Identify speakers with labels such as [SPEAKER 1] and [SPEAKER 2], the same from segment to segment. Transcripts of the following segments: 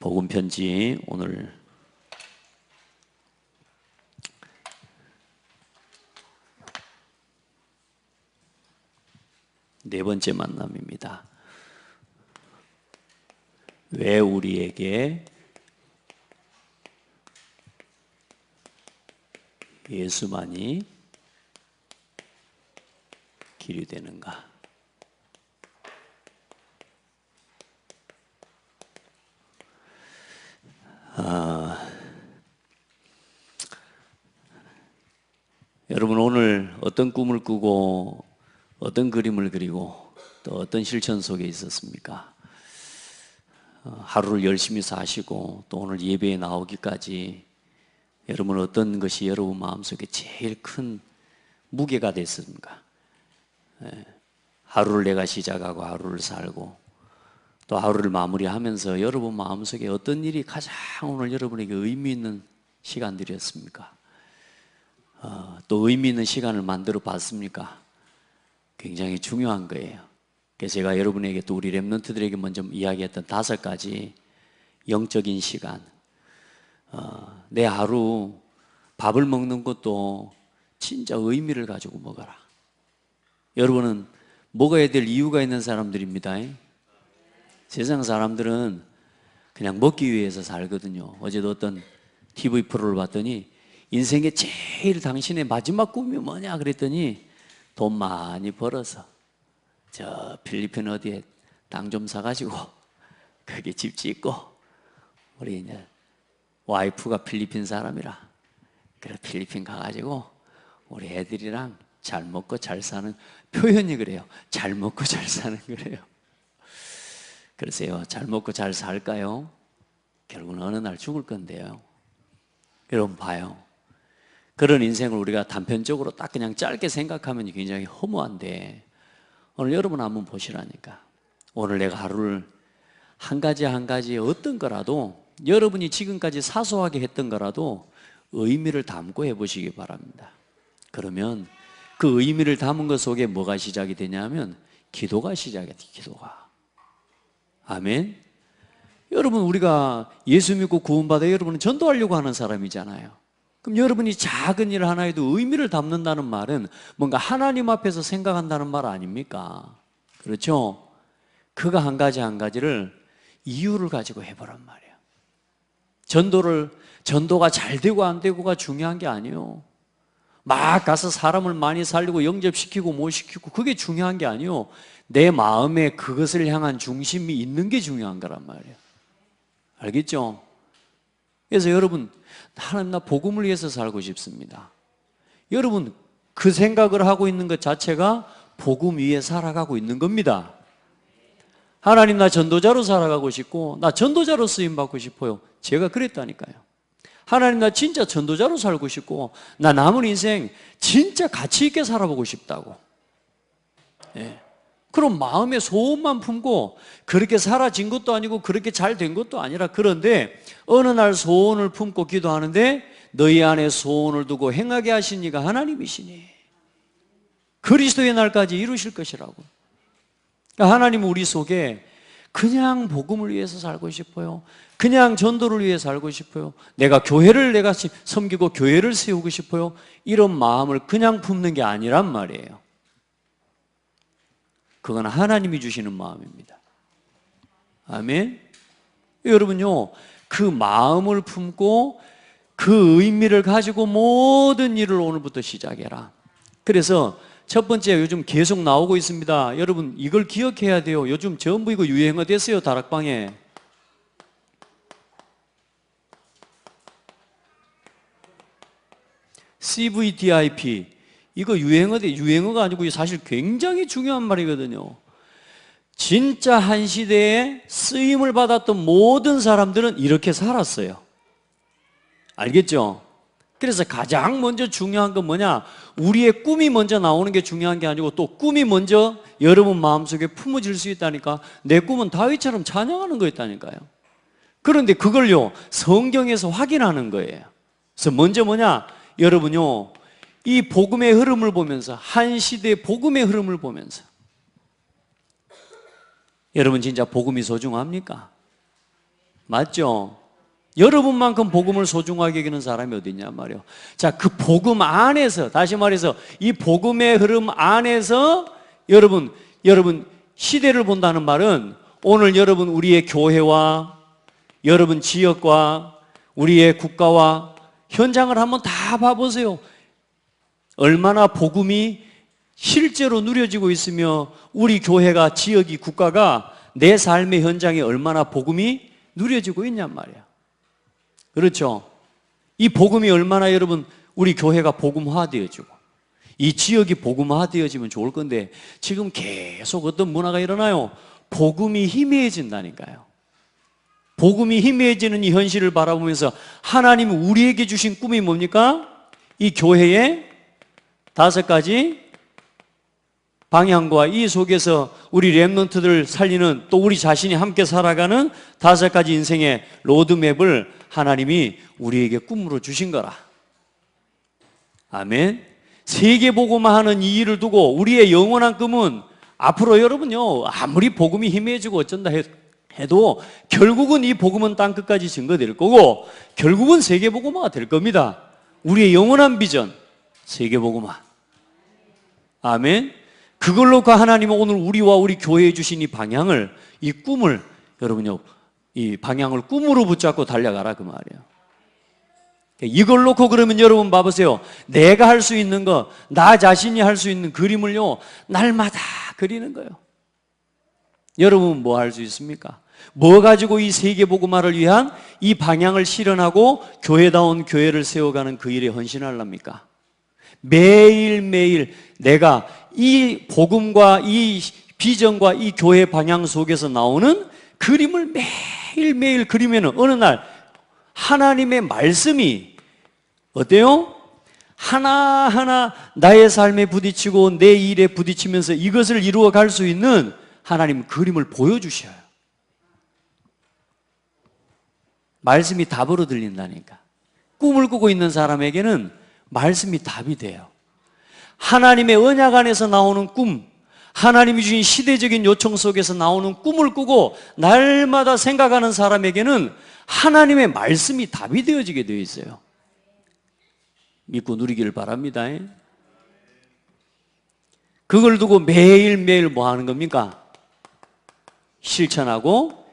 [SPEAKER 1] 복음 편지 오늘 네 번째 만남입니다. 왜 우리에게 예수만이 길이 되는가? 여러분 오늘 어떤 꿈을 꾸고 어떤 그림을 그리고 또 어떤 실천 속에 있었습니까? 하루를 열심히 사시고 또 오늘 예배에 나오기까지 여러분 어떤 것이 여러분 마음속에 제일 큰 무게가 됐습니까? 하루를 내가 시작하고 하루를 살고 또 하루를 마무리하면서 여러분 마음속에 어떤 일이 가장 오늘 여러분에게 의미 있는 시간들이었습니까? 또 의미 있는 시간을 만들어 봤습니까? 굉장히 중요한 거예요. 그래서 제가 여러분에게 또 우리 렘넌트들에게 먼저 이야기했던 5가지 영적인 시간, 내 하루 밥을 먹는 것도 진짜 의미를 가지고 먹어라. 여러분은 먹어야 될 이유가 있는 사람들입니다. 세상 사람들은 그냥 먹기 위해서 살거든요. 어제도 어떤 TV 프로를 봤더니 인생의 제일 당신의 마지막 꿈이 뭐냐 그랬더니 돈 많이 벌어서 저 필리핀 어디에 땅 좀 사가지고 거기 집 짓고 우리 이제 와이프가 필리핀 사람이라 그래 필리핀 가가지고 우리 애들이랑 잘 먹고 잘 사는, 표현이 그래요. 잘 먹고 잘 사는 거래요. 그러세요. 잘 먹고 잘 살까요? 결국은 어느 날 죽을 건데요. 여러분 봐요. 그런 인생을 우리가 단편적으로 딱 그냥 짧게 생각하면 굉장히 허무한데 오늘 여러분 한번 보시라니까. 오늘 내가 하루를 한 가지 한 가지 어떤 거라도 여러분이 지금까지 사소하게 했던 거라도 의미를 담고 해보시기 바랍니다. 그러면 그 의미를 담은 것 속에 뭐가 시작이 되냐면 기도가 시작이 돼요. 기도가. 아멘. 여러분 우리가 예수 믿고 구원받아 여러분은 전도하려고 하는 사람이잖아요. 그럼 여러분이 작은 일 하나에도 의미를 담는다는 말은 뭔가 하나님 앞에서 생각한다는 말 아닙니까? 그렇죠? 그거 한 가지 한 가지를 이유를 가지고 해보란 말이에요. 전도가 잘 되고 안 되고가 중요한 게 아니에요. 막 가서 사람을 많이 살리고 영접시키고 못 시키고 그게 중요한 게 아니에요. 내 마음에 그것을 향한 중심이 있는 게 중요한 거란 말이에요. 알겠죠? 그래서 여러분, 하나님 나 복음을 위해서 살고 싶습니다. 여러분 그 생각을 하고 있는 것 자체가 복음 위에 살아가고 있는 겁니다. 하나님 나 전도자로 살아가고 싶고 나 전도자로 쓰임받고 싶어요. 제가 그랬다니까요. 하나님 나 진짜 전도자로 살고 싶고 나 남은 인생 진짜 가치 있게 살아보고 싶다고. 그럼 마음의 소원만 품고 그렇게 사라진 것도 아니고 그렇게 잘 된 것도 아니라, 그런데 어느 날 소원을 품고 기도하는데 너희 안에 소원을 두고 행하게 하신 이가 하나님이시니 그리스도의 날까지 이루실 것이라고. 그러니까 하나님은 우리 속에 그냥 복음을 위해서 살고 싶어요. 그냥 전도를 위해 살고 싶어요. 내가 교회를 내가 섬기고 교회를 세우고 싶어요. 이런 마음을 그냥 품는 게 아니란 말이에요. 그건 하나님이 주시는 마음입니다. 아멘. 여러분요, 그 마음을 품고 그 의미를 가지고 모든 일을 오늘부터 시작해라. 그래서 첫 번째 요즘 계속 나오고 있습니다. 여러분 이걸 기억해야 돼요. 요즘 전부 이거 유행어 됐어요. 다락방에. CVDIP. 이거 유행어가 아니고 사실 굉장히 중요한 말이거든요. 진짜 한 시대에 쓰임을 받았던 모든 사람들은 이렇게 살았어요. 알겠죠? 그래서 가장 먼저 중요한 건 뭐냐? 우리의 꿈이 먼저 나오는 게 중요한 게 아니고 또 꿈이 먼저 여러분 마음속에 품어질 수 있다니까. 내 꿈은 다윗처럼 찬양하는 거였다니까요. 그런데 그걸요 성경에서 확인하는 거예요. 그래서 먼저 뭐냐? 여러분요 이 복음의 흐름을 보면서, 한 시대의 복음의 흐름을 보면서, 여러분 진짜 복음이 소중합니까? 맞죠? 여러분만큼 복음을 소중하게 여기는 사람이 어디 있냐 말이에요. 자, 그 복음 안에서, 다시 말해서 이 복음의 흐름 안에서 여러분 시대를 본다는 말은 오늘 여러분 우리의 교회와 여러분 지역과 우리의 국가와 현장을 한번 다 봐보세요. 얼마나 복음이 실제로 누려지고 있으며 우리 교회가 지역이 국가가 내 삶의 현장에 얼마나 복음이 누려지고 있냔 말이야. 그렇죠? 이 복음이 얼마나 여러분 우리 교회가 복음화되어지고 이 지역이 복음화되어지면 좋을 건데 지금 계속 어떤 문화가 일어나요? 복음이 희미해진다니까요. 복음이 희미해지는 이 현실을 바라보면서 하나님이 우리에게 주신 꿈이 뭡니까? 이 교회의 5가지 방향과 이 속에서 우리 렘넌트들 살리는 또 우리 자신이 함께 살아가는 5가지 인생의 로드맵을 하나님이 우리에게 꿈으로 주신 거라. 아멘. 세계복음화 하는 이 일을 두고 우리의 영원한 꿈은 앞으로 여러분요 아무리 복음이 희미해지고 어쩐다 해도 결국은 이 복음은 땅끝까지 증거될 거고 결국은 세계복음화가 될 겁니다. 우리의 영원한 비전 세계복음화. 아멘. 그걸 놓고 하나님은 오늘 우리와 우리 교회에 주신 이 방향을 이 꿈을 여러분요 이 방향을 꿈으로 붙잡고 달려가라 그 말이에요. 이걸 놓고 그러면 여러분 봐보세요. 내가 할 수 있는 거, 나 자신이 할 수 있는 그림을요 날마다 그리는 거예요. 여러분 뭐 할 수 있습니까? 뭐 가지고 이 세계복음화를 위한 이 방향을 실현하고 교회다운 교회를 세워가는 그 일에 헌신하랍니까? 매일매일 내가 이 복음과 이 비전과 이 교회 방향 속에서 나오는 그림을 매일매일 그리면 어느 날 하나님의 말씀이 어때요? 하나하나 나의 삶에 부딪히고 내 일에 부딪히면서 이것을 이루어 갈 수 있는 하나님 그림을 보여주셔요. 말씀이 답으로 들린다니까. 꿈을 꾸고 있는 사람에게는 말씀이 답이 돼요. 하나님의 언약 안에서 나오는 꿈, 하나님이 주신 시대적인 요청 속에서 나오는 꿈을 꾸고 날마다 생각하는 사람에게는 하나님의 말씀이 답이 되어지게 되어 있어요. 믿고 누리기를 바랍니다. 그걸 두고 매일매일 뭐 하는 겁니까? 실천하고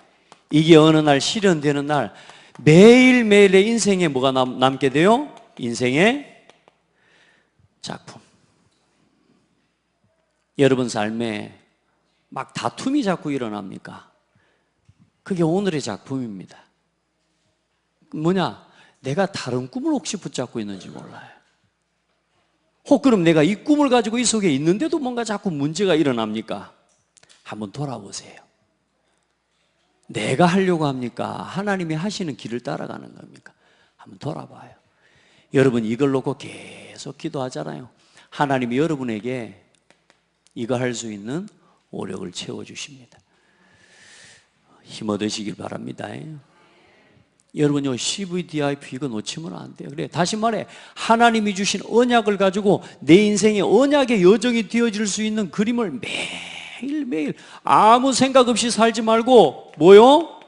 [SPEAKER 1] 이게 어느 날 실현되는 날 매일매일의 인생에 뭐가 남게 돼요? 인생의 작품. 여러분 삶에 막 다툼이 자꾸 일어납니까? 그게 오늘의 작품입니다. 뭐냐? 내가 다른 꿈을 혹시 붙잡고 있는지 몰라요. 혹 그럼 내가 이 꿈을 가지고 이 속에 있는데도 뭔가 자꾸 문제가 일어납니까? 한번 돌아보세요. 내가 하려고 합니까? 하나님이 하시는 길을 따라가는 겁니까? 한번 돌아봐요. 여러분 이걸 놓고 계속 기도하잖아요. 하나님이 여러분에게 이거 할 수 있는 오력을 채워주십니다. 힘 얻으시길 바랍니다. 여러분요 CVDIP 이거 놓치면 안 돼요. 그래 다시 말해 하나님이 주신 언약을 가지고 내 인생의 언약의 여정이 되어질 수 있는 그림을 매일매일 아무 생각 없이 살지 말고 뭐요?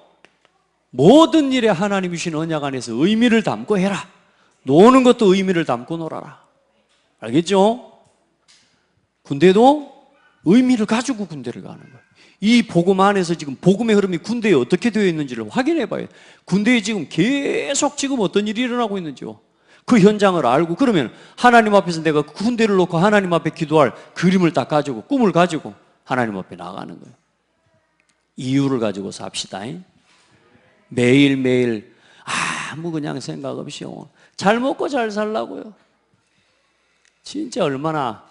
[SPEAKER 1] 모든 일에 하나님이 주신 언약 안에서 의미를 담고 해라. 노는 것도 의미를 담고 놀아라. 알겠죠? 군대도 의미를 가지고 군대를 가는 거예요. 이 복음 안에서 지금 복음의 흐름이 군대에 어떻게 되어 있는지를 확인해 봐요. 군대에 지금 계속 지금 어떤 일이 일어나고 있는지요. 그 현장을 알고 그러면 하나님 앞에서 내가 군대를 놓고 하나님 앞에 기도할 그림을 딱 가지고 꿈을 가지고 하나님 앞에 나가는 거예요. 이유를 가지고 삽시다. 매일매일 아무 그냥 생각 없이요. 잘 먹고 잘 살라고요. 진짜 얼마나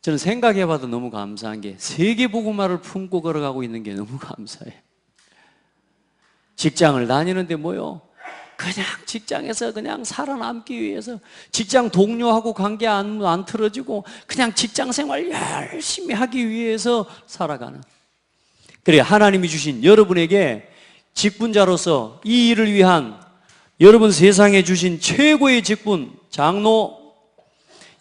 [SPEAKER 1] 저는 생각해봐도 너무 감사한 게 세계복음화를 품고 걸어가고 있는 게 너무 감사해요. 직장을 다니는데 뭐요? 그냥 직장에서 그냥 살아남기 위해서 직장 동료하고 관계 안 틀어지고 그냥 직장 생활 열심히 하기 위해서 살아가는. 그래 하나님이 주신 여러분에게 직분자로서 이 일을 위한 여러분 세상에 주신 최고의 직분 장로,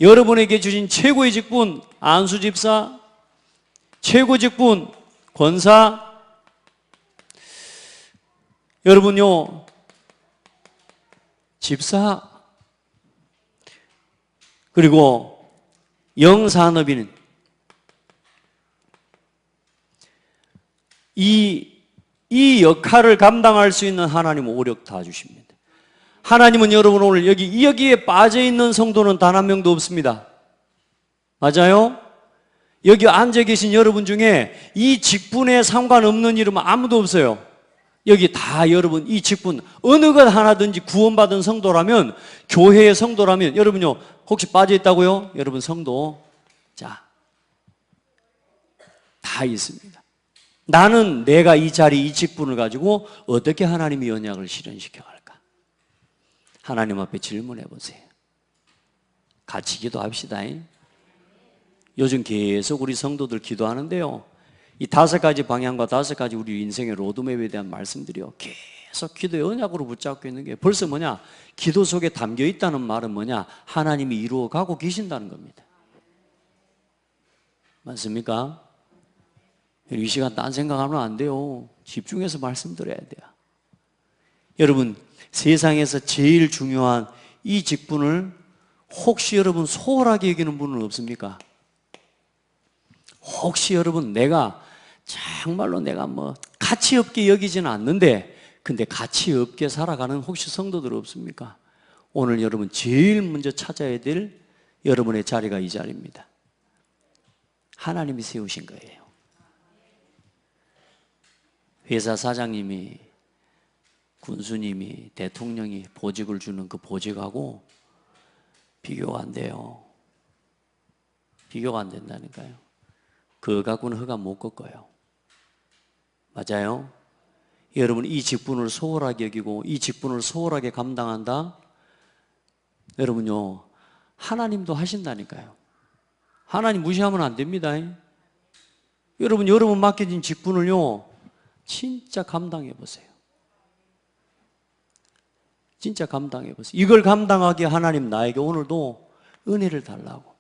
[SPEAKER 1] 여러분에게 주신 최고의 직분 안수 집사, 최고 직분 권사, 여러분요, 집사, 그리고 영산업인, 이 역할을 감당할 수 있는 하나님은 오력 다 주십니다. 하나님은 여러분 오늘 여기에 빠져있는 성도는 단 한 명도 없습니다. 맞아요? 여기 앉아 계신 여러분 중에 이 직분에 상관없는 이름은 아무도 없어요. 여기 다 여러분 이 직분 어느 것 하나든지 구원받은 성도라면, 교회의 성도라면, 여러분요 혹시 빠져있다고요? 여러분 성도, 자, 다 있습니다. 나는 내가 이 자리, 이 직분을 가지고 어떻게 하나님의 언약을 실현시켜 갈까? 하나님 앞에 질문해 보세요. 같이 기도합시다. 요즘 계속 우리 성도들 기도하는데요, 이 5가지 방향과 5가지 우리 인생의 로드맵에 대한 말씀들이요, 계속 기도의 언약으로 붙잡고 있는 게 벌써 뭐냐? 기도 속에 담겨 있다는 말은 뭐냐? 하나님이 이루어 가고 계신다는 겁니다. 맞습니까? 이 시간 딴 생각하면 안 돼요. 집중해서 말씀드려야 돼요. 여러분, 세상에서 제일 중요한 이 직분을 혹시 여러분 소홀하게 여기는 분은 없습니까? 혹시 여러분 정말로 내가 뭐 가치 없게 여기지는 않는데, 근데 가치 없게 살아가는 혹시 성도들 없습니까? 오늘 여러분 제일 먼저 찾아야 될 여러분의 자리가 이 자리입니다. 하나님이 세우신 거예요. 회사 사장님이, 군수님이, 대통령이 보직을 주는 그 보직하고 비교가 안 돼요. 비교가 안 된다니까요. 그거 갖고는 허가 못 꺾어요. 맞아요? 여러분 이 직분을 소홀하게 여기고 이 직분을 소홀하게 감당한다? 여러분요, 하나님도 하신다니까요. 하나님 무시하면 안 됩니다. 여러분 맡겨진 직분을요 진짜 감당해 보세요. 진짜 감당해 보세요. 이걸 감당하기에 하나님 나에게 오늘도 은혜를 달라고,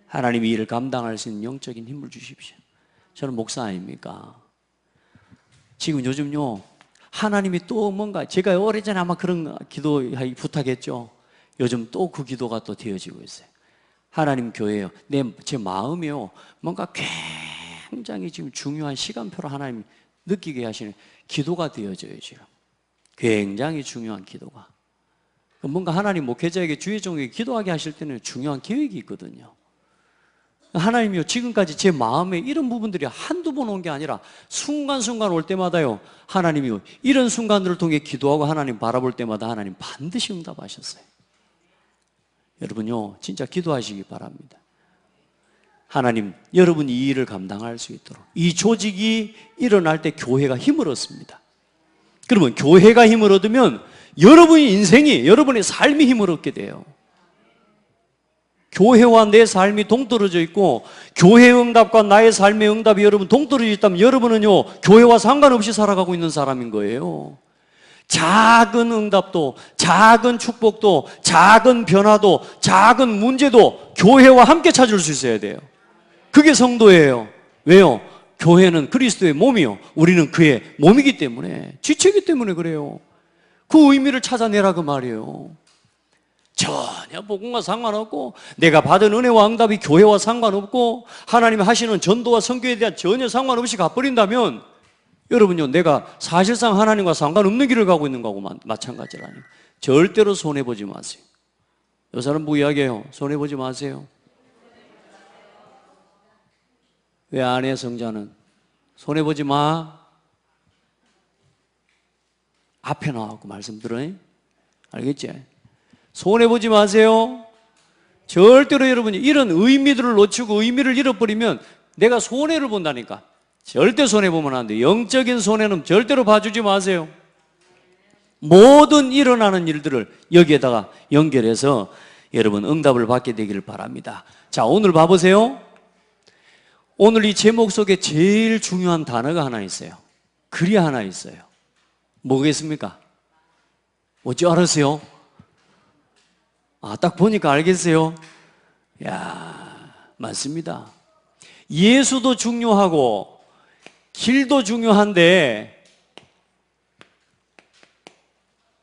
[SPEAKER 1] 하나님이 이를 감당할 수 있는 영적인 힘을 주십시오. 저는 목사 아닙니까? 지금 요즘요 하나님이 또 뭔가, 제가 오래전에 아마 그런 기도 부탁했죠. 요즘 또 그 기도가 또 되어지고 있어요. 하나님 교회요, 제 마음이요 뭔가 굉장히 지금 중요한 시간표로 하나님 느끼게 하시는 기도가 되어져요. 지금 굉장히 중요한 기도가, 뭔가 하나님 목회자에게 주의 종에게 기도하게 하실 때는 중요한 계획이 있거든요. 하나님이요 지금까지 제 마음에 이런 부분들이 한두 번 온 게 아니라 순간순간 올 때마다요, 하나님이요 이런 순간들을 통해 기도하고 하나님 바라볼 때마다 하나님 반드시 응답하셨어요. 여러분요 진짜 기도하시기 바랍니다. 하나님, 여러분이 이 일을 감당할 수 있도록, 이 조직이 일어날 때 교회가 힘을 얻습니다. 그러면 교회가 힘을 얻으면 여러분의 인생이, 여러분의 삶이 힘을 얻게 돼요. 교회와 내 삶이 동떨어져 있고 교회의 응답과 나의 삶의 응답이 여러분 동떨어져 있다면 여러분은요 교회와 상관없이 살아가고 있는 사람인 거예요. 작은 응답도, 작은 축복도, 작은 변화도, 작은 문제도 교회와 함께 찾을 수 있어야 돼요. 그게 성도예요. 왜요? 교회는 그리스도의 몸이요, 우리는 그의 몸이기 때문에, 지체이기 때문에 그래요. 그 의미를 찾아내라 그 말이에요. 전혀 복음과 상관없고 내가 받은 은혜와 응답이 교회와 상관없고 하나님이 하시는 전도와 선교에 대한 전혀 상관없이 가버린다면 여러분요, 내가 사실상 하나님과 상관없는 길을 가고 있는 거하고 마찬가지라니. 절대로 손해보지 마세요. 요 사람 보고 이야기해요. 손해보지 마세요. 왜 안 해, 성자는? 손해보지 마. 앞에 나와갖고 말씀 들어요? 알겠지? 손해보지 마세요. 절대로 여러분이 이런 의미들을 놓치고 의미를 잃어버리면 내가 손해를 본다니까. 절대 손해보면 안 돼요. 영적인 손해는 절대로 봐주지 마세요. 모든 일어나는 일들을 여기에다가 연결해서 여러분 응답을 받게 되기를 바랍니다. 자, 오늘 봐보세요. 오늘 이 제목 속에 제일 중요한 단어가 하나 있어요. 글이 하나 있어요. 뭐겠습니까? 어찌 알았어요? 딱 보니까 알겠어요? 야, 맞습니다. 예수도 중요하고 길도 중요한데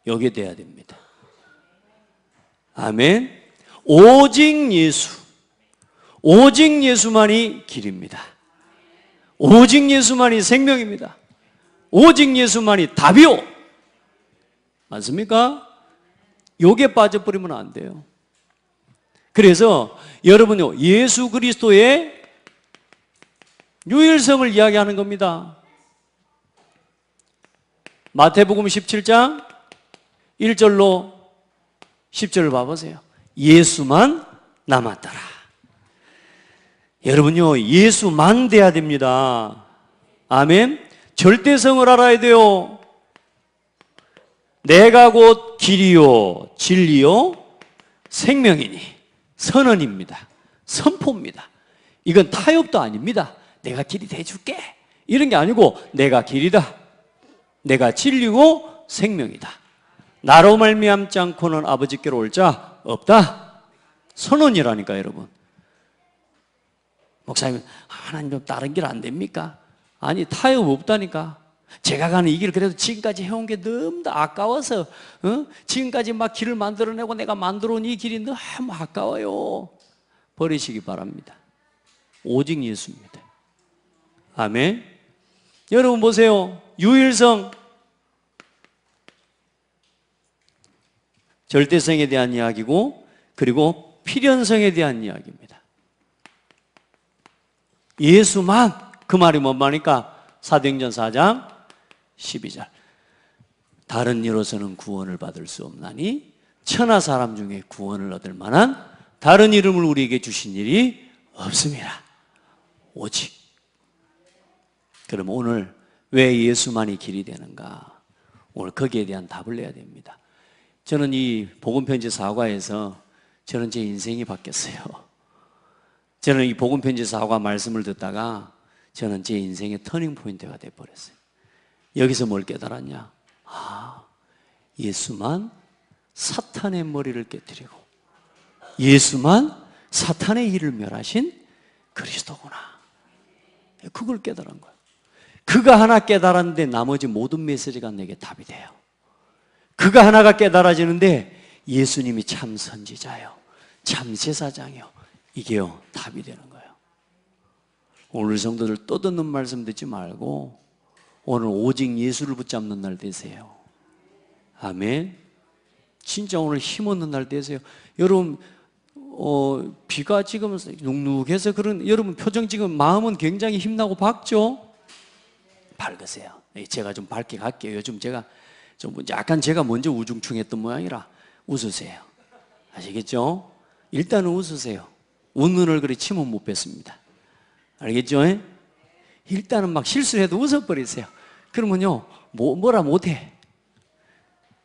[SPEAKER 1] 요게 돼야 됩니다. 아멘. 오직 예수, 오직 예수만이 길입니다. 오직 예수만이 생명입니다. 오직 예수만이 답이요. 맞습니까? 요게 빠져버리면 안 돼요. 그래서 여러분요, 예수 그리스도의 유일성을 이야기하는 겁니다. 마태복음 17장 1절로 10절을 봐보세요. 예수만 남았더라. 여러분요, 예수만 돼야 됩니다. 아멘. 절대성을 알아야 돼요. 내가 곧 길이요 진리요 생명이니, 선언입니다. 선포입니다. 이건 타협도 아닙니다. 내가 길이 돼줄게 이런 게 아니고, 내가 길이다, 내가 진리고 생명이다, 나로 말미암지 않고는 아버지께로 올 자 없다. 선언이라니까. 여러분, 목사님, 하나님 좀 다른 길 안 됩니까? 아니, 타협 없다니까. 제가 가는 이 길, 그래도 지금까지 해온 게 너무 아까워서, 지금까지 막 길을 만들어내고 내가 만들어 온 이 길이 너무 아까워요. 버리시기 바랍니다. 오직 예수입니다. 아멘. 여러분 보세요. 유일성, 절대성에 대한 이야기고, 그리고 필연성에 대한 이야기입니다. 예수만, 그 말이 뭔 말입니까? 사도행전 4장 12절. 다른 이로서는 구원을 받을 수 없나니 천하 사람 중에 구원을 얻을 만한 다른 이름을 우리에게 주신 일이 없습니다. 오직. 그럼 오늘 왜 예수만이 길이 되는가? 오늘 거기에 대한 답을 내야 됩니다. 저는 이 복음편지 사과에서 저는 제 인생이 바뀌었어요. 저는 이 복음편지 사과 말씀을 듣다가 저는 제 인생의 터닝포인트가 되어버렸어요. 여기서 뭘 깨달았냐? 아, 예수만 사탄의 머리를 깨뜨리고 예수만 사탄의 일을 멸하신 그리스도구나. 그걸 깨달은 거예요. 그가 하나 깨달았는데 나머지 모든 메시지가 내게 답이 돼요. 그가 하나가 깨달아지는데 예수님이 참 선지자요, 참 제사장이요, 이게요 답이 되는 거예요. 오늘 성도들 떠드는 말씀 듣지 말고 오늘 오직 예수를 붙잡는 날 되세요. 아멘. 진짜 오늘 힘없는 날 되세요. 여러분, 비가 지금 눅눅해서 그런, 여러분 표정 지금 마음은 굉장히 힘나고 밝죠? 밝으세요. 제가 좀 밝게 갈게요. 요즘 제가 좀 약간 제가 먼저 우중충했던 모양이라 웃으세요. 아시겠죠? 일단은 웃으세요. 웃는 얼굴에 침은 못 뱉습니다. 알겠죠? 일단은 막 실수를 해도 웃어버리세요. 그러면요, 뭐라 못해.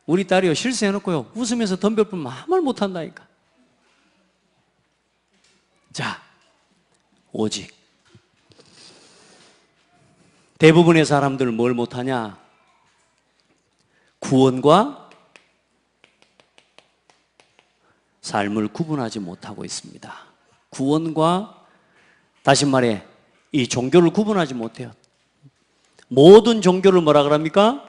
[SPEAKER 1] 우리 딸이요, 실수해놓고요, 웃으면서 덤벼보면 아무 말 못한다니까. 자, 오직. 대부분의 사람들은 뭘 못하냐? 구원과 삶을 구분하지 못하고 있습니다. 구원과, 다시 말해, 이 종교를 구분하지 못해요. 모든 종교를 뭐라 그럽니까?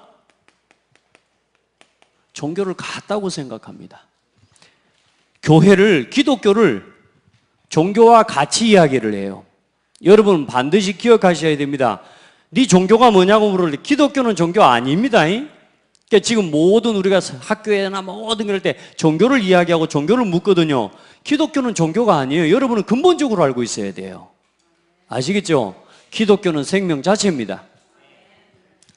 [SPEAKER 1] 종교를 같다고 생각합니다. 교회를, 기독교를 종교와 같이 이야기를 해요. 여러분 반드시 기억하셔야 됩니다. 네 종교가 뭐냐고 물을 때 기독교는 종교 아닙니다. 그러니까 지금 모든 우리가 학교에나 모든 그럴 때 종교를 이야기하고 종교를 묻거든요. 기독교는 종교가 아니에요. 여러분은 근본적으로 알고 있어야 돼요. 아시겠죠? 기독교는 생명 자체입니다.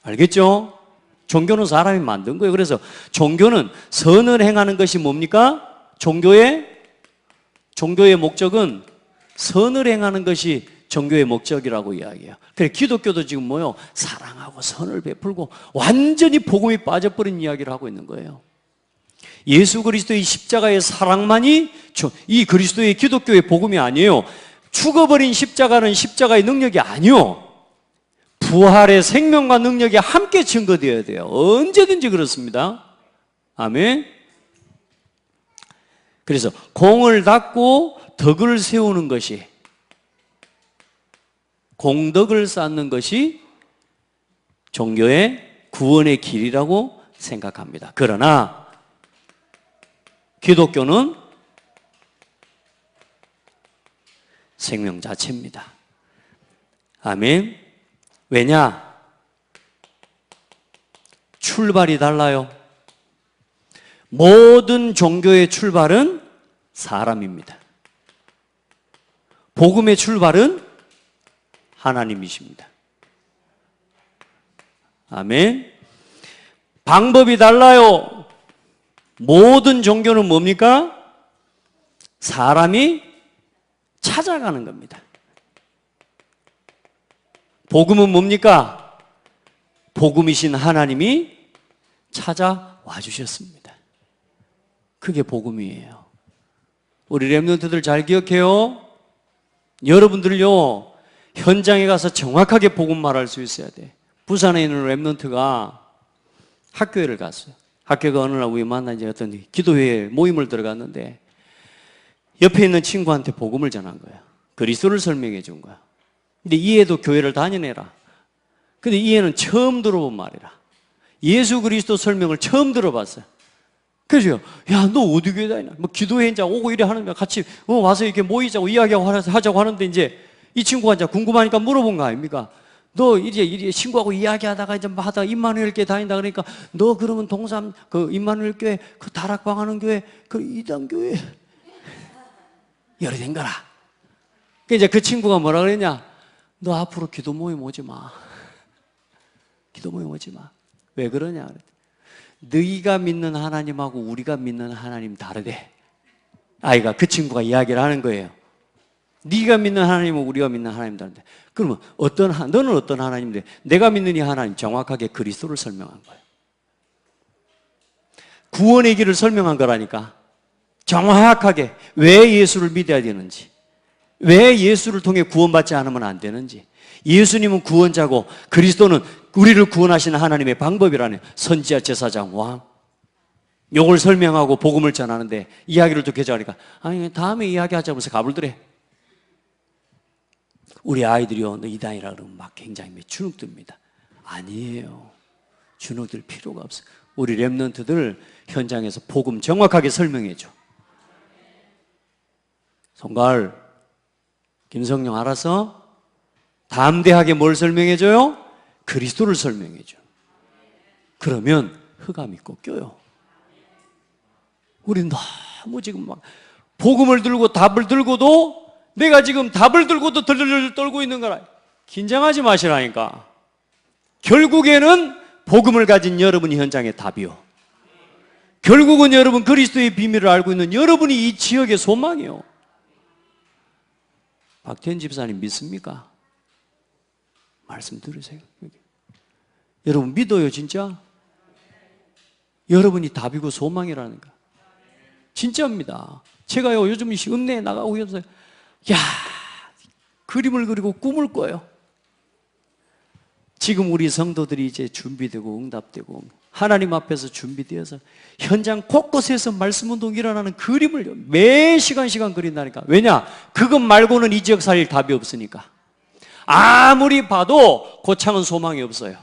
[SPEAKER 1] 알겠죠? 종교는 사람이 만든 거예요. 그래서 종교는 선을 행하는 것이 뭡니까? 종교의 목적은 선을 행하는 것이 종교의 목적이라고 이야기해요. 그래, 기독교도 지금 뭐요? 사랑하고 선을 베풀고 완전히 복음이 빠져버린 이야기를 하고 있는 거예요. 예수 그리스도의 십자가의 사랑만이 이 그리스도의 기독교의 복음이 아니에요. 죽어버린 십자가는 십자가의 능력이 아니요, 부활의 생명과 능력이 함께 증거되어야 돼요. 언제든지 그렇습니다. 아멘. 그래서 공을 닦고 덕을 세우는 것이, 공덕을 쌓는 것이 종교의 구원의 길이라고 생각합니다. 그러나 기독교는 생명 자체입니다. 아멘. 왜냐? 출발이 달라요. 모든 종교의 출발은 사람입니다. 복음의 출발은 하나님이십니다. 아멘. 방법이 달라요. 모든 종교는 뭡니까? 사람이 찾아가는 겁니다. 복음은 뭡니까? 복음이신 하나님이 찾아와 주셨습니다. 그게 복음이에요. 우리 렘넌트들 잘 기억해요. 여러분들요, 현장에 가서 정확하게 복음 말할 수 있어야 돼. 부산에 있는 렘넌트가 학교를 갔어요. 학교가 어느 날 우리 만나 이제 어떤 기도회에 모임을 들어갔는데 옆에 있는 친구한테 복음을 전한 거야. 그리스도를 설명해 준 거야. 근데 이 애도 교회를 다니네라. 근데 이 애는 처음 들어본 말이라. 예수 그리스도 설명을 처음 들어봤어요. 그래서 야, 너 어디 교회 다니냐? 뭐 기도회 이제 오고 이래 하는 같이 와서 이렇게 모이자고 이야기하고 하자고 하는데 이제 이 친구가 이제 궁금하니까 물어본 거 아닙니까? 너 이제 친구하고 이야기하다가 이제 하다 임마누엘 교회 다닌다 그러니까 너 그러면 동삼 그 임마누엘 교회 그 다락방 하는 교회 그 이단 교회 열이 된 거라. 그 이제 그 친구가 뭐라 그랬냐? 너 앞으로 기도 모임 오지 마. 기도 모임 오지 마. 왜 그러냐? 너희가 믿는 하나님하고 우리가 믿는 하나님 다르대. 아이가 그 친구가 이야기를 하는 거예요. 네가 믿는 하나님은 우리가 믿는 하나님 다른데. 그러면 너는 어떤 하나님인데 내가 믿는 이 하나님 정확하게 그리스도를 설명한 거예요. 구원의 길을 설명한 거라니까. 정확하게 왜 예수를 믿어야 되는지, 왜 예수를 통해 구원받지 않으면 안 되는지, 예수님은 구원자고 그리스도는 우리를 구원하시는 하나님의 방법이라는 선지자, 제사장, 왕, 요걸 설명하고 복음을 전하는데 이야기를 듣게 하니까 아니 다음에 이야기하자면서 가불더래. 우리 아이들이요, 너 이단이라 그러면 막 굉장히 주눅듭니다. 아니에요. 주눅들 필요가 없어요. 우리 렘넌트들 현장에서 복음 정확하게 설명해줘. 송가을, 김성령 알아서 담대하게 뭘 설명해줘요? 그리스도를 설명해줘. 그러면 흑암이 꺾여요. 우리 너무 지금 막 복음을 들고 답을 들고도 내가 지금 답을 들고도 덜덜덜 떨고 있는 거라. 긴장하지 마시라니까. 결국에는 복음을 가진 여러분이 현장의 답이요. 결국은 여러분 그리스도의 비밀을 알고 있는 여러분이 이 지역의 소망이요. 박태현 집사님 믿습니까? 말씀 들으세요. 여러분 믿어요 진짜? 여러분이 답이고 소망이라니까. 진짜입니다. 제가요 요즘 읍내에 나가고 있어요. 야, 그림을 그리고 꿈을 꿔요. 지금 우리 성도들이 이제 준비되고 응답되고 하나님 앞에서 준비되어서 현장 곳곳에서 말씀운동이 일어나는 그림을 매 시간 그린다니까. 왜냐? 그것 말고는 이 지역 살릴 답이 없으니까. 아무리 봐도 고창은 소망이 없어요.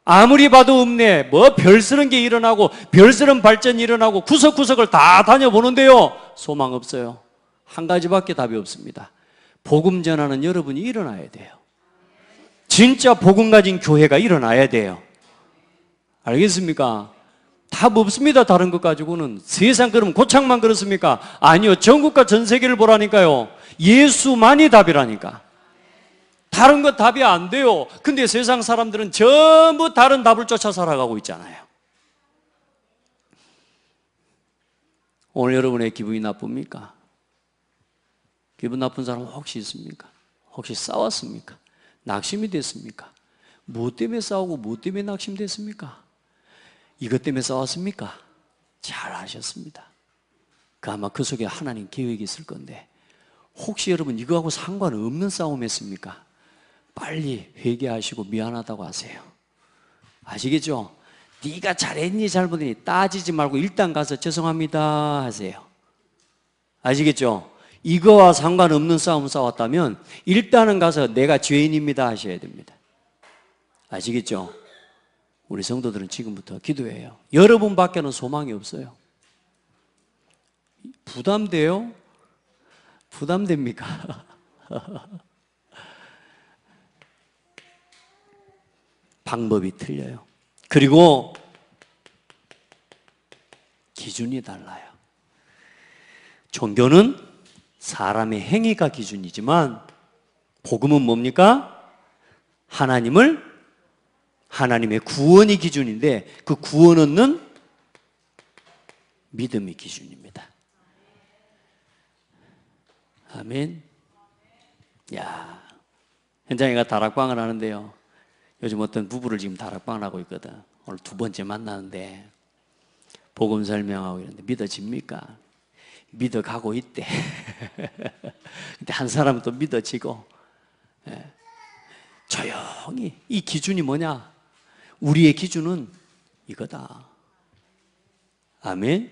[SPEAKER 1] 아무리 봐도 읍내 뭐 별스런 게 일어나고 별스런 발전이 일어나고 구석구석을 다 다녀보는데요, 소망 없어요. 한 가지밖에 답이 없습니다. 복음 전하는 여러분이 일어나야 돼요. 진짜 복음 가진 교회가 일어나야 돼요. 알겠습니까? 답 없습니다. 다른 것 가지고는. 세상 그러면 고창만 그렇습니까? 아니요. 전국과 전 세계를 보라니까요. 예수만이 답이라니까. 다른 것 답이 안 돼요. 근데 세상 사람들은 전부 다른 답을 쫓아 살아가고 있잖아요. 오늘 여러분의 기분이 나쁩니까? 기분 나쁜 사람 혹시 있습니까? 혹시 싸웠습니까? 낙심이 됐습니까? 무엇 때문에 싸우고 무엇 때문에 낙심됐습니까? 이것 때문에 싸웠습니까? 잘 아셨습니다. 아마 그 속에 하나님 계획이 있을 건데 혹시 여러분 이거하고 상관없는 싸움했습니까? 빨리 회개하시고 미안하다고 하세요. 아시겠죠? 네가 잘했니 잘못했니 따지지 말고 일단 가서 죄송합니다 하세요. 아시겠죠? 이거와 상관없는 싸움 싸웠다면 일단은 가서 내가 죄인입니다 하셔야 됩니다. 아시겠죠? 우리 성도들은 지금부터 기도해요. 여러분밖에는 소망이 없어요. 부담돼요? 부담됩니까? 방법이 틀려요. 그리고 기준이 달라요. 종교는 사람의 행위가 기준이지만 복음은 뭡니까? 하나님의 구원이 기준인데 그 구원 얻는 믿음이 기준입니다. 아멘. 야, 현장에 가 다락방을 하는데요. 요즘 어떤 부부를 지금 다락방을 하고 있거든. 오늘 두 번째 만나는데 복음 설명하고 이러는데 믿어집니까? 믿어가고 있대. 근데 한 사람은 또 믿어지고. 조용히 이 기준이 뭐냐? 우리의 기준은 이거다. 아멘?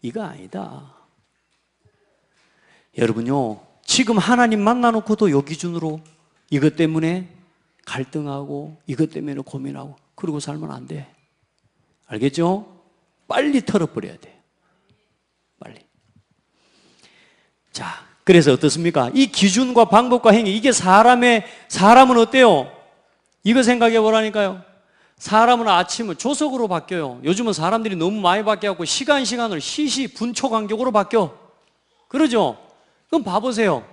[SPEAKER 1] 이거 아니다. 여러분요, 지금 하나님 만나놓고도 요 기준으로 이것 때문에 갈등하고 이것 때문에 고민하고 그러고 살면 안 돼. 알겠죠? 빨리 털어버려야 돼. 빨리. 자, 그래서 어떻습니까? 이 기준과 방법과 행위, 이게 사람은 어때요? 이거 생각해 보라니까요. 사람은 아침을 조석으로 바뀌어요. 요즘은 사람들이 너무 많이 바뀌어갖고 시간을 분초 간격으로 바뀌어. 그러죠? 그럼 봐보세요.